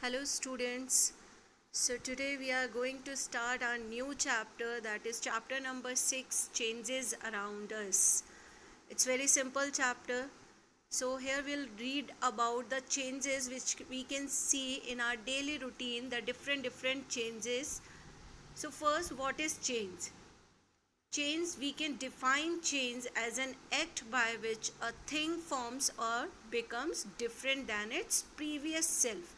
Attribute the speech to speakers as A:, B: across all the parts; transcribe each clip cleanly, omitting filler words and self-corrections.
A: Hello students. So today we are going to start our new chapter, that is chapter number 6, changes around us. It's very simple chapter. So here we'll read about the changes which we can see in our daily routine, the different changes. So first, what is change? Change, we can define change as an act by which a thing forms or becomes different than its previous self.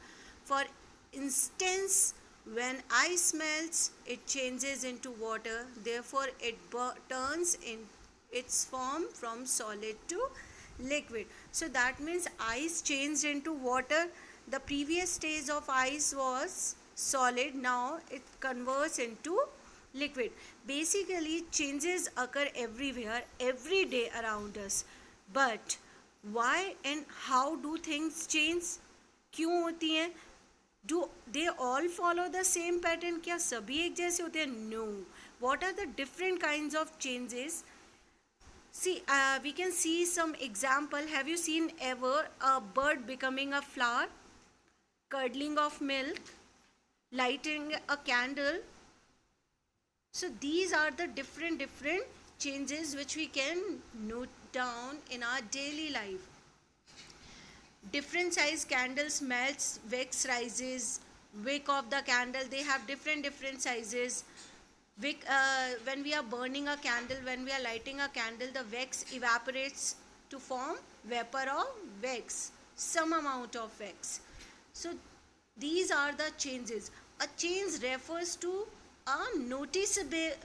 A: For instance, when ice melts, it changes into water, therefore it turns in its form from solid to liquid. So that means ice changed into water. The previous stage of ice was solid, now it converts into liquid. Basically, changes occur everywhere, every day around us. But why and how do things change? क्यों होती हैं? Do they all follow the same pattern? क्या सभी एक जैसे होते हैं? No. What are the different kinds of changes? See, we can see some example. Have you seen ever a bird becoming a flower, curdling of milk, lighting a candle? So these are the different changes which we can note down in our daily life. Different size candles melts, wax rises, wick of the candle, they have different sizes. Wick, when we are burning a candle, when we are lighting a candle, the wax evaporates to form vapor of wax, some amount of wax. So these are the changes. A change refers to a noticeable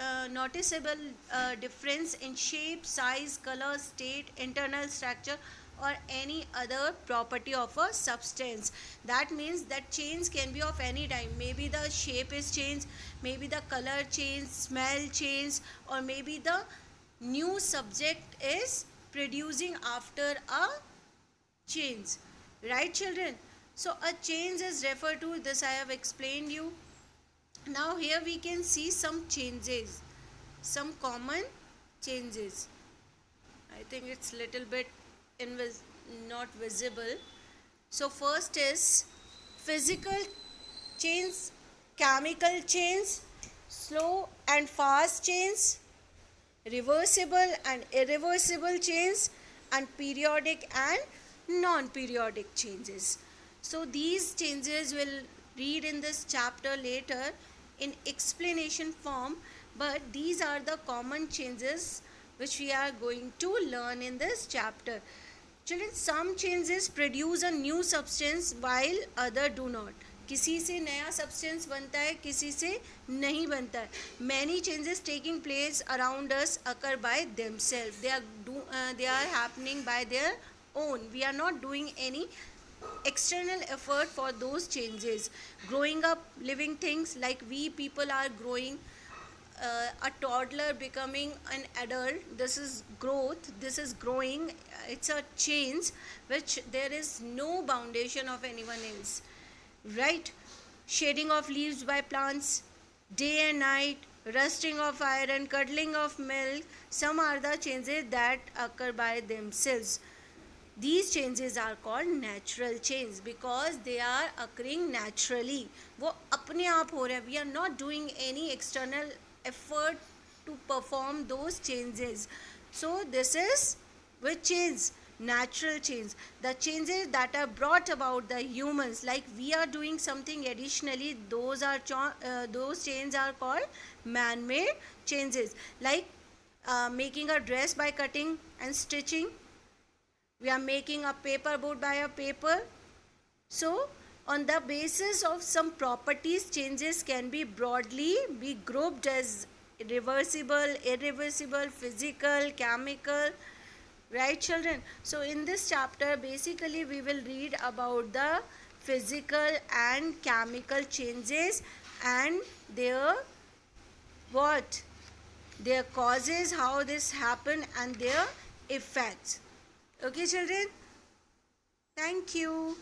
A: difference in shape, size, color, state, internal structure, or any other property of a substance. That means that change can be of any time. Maybe the shape is changed, maybe the color change, smell change, or maybe the new subject is producing after a change. Right, children? So a change is referred to, this I have explained you. Now here we can see some changes, some common changes. I think it's little bit not visible. So first is physical change, chemical change, slow and fast change, reversible and irreversible change, and periodic and non-periodic changes. So these changes will read in this chapter later in explanation form, but these are the common changes which we are going to learn in this chapter. Children, some changes produce a new substance while other do not. किसी से नया substance बनता है, किसी से नहीं बनता है. Many changes taking place around us occur by themselves. They are happening by their own. We are not doing any external effort for those changes. Growing up, living things like we people are growing, a toddler becoming an adult, this is growth, this is growing, it's a change which there is no foundation of anyone else, right? Shading of leaves by plants, day and night, rusting of iron, curdling of milk, some are the changes that occur by themselves. These changes are called natural change because they are occurring naturally. वो अपने आप हो रहे हैं. We are not doing any external effort to perform those changes. So this is which change? Natural change. The changes that are brought about the humans, like we are doing something additionally, those changes are called man-made changes. Like making a dress by cutting and stitching. We are making a paper boat by a paper. So on the basis of some properties, changes can be broadly be grouped as reversible, irreversible, physical, chemical. Right, children? So in this chapter, basically we will read about the physical and chemical changes and their what? Their causes, how this happen, and their effects. Okay, children? Thank you.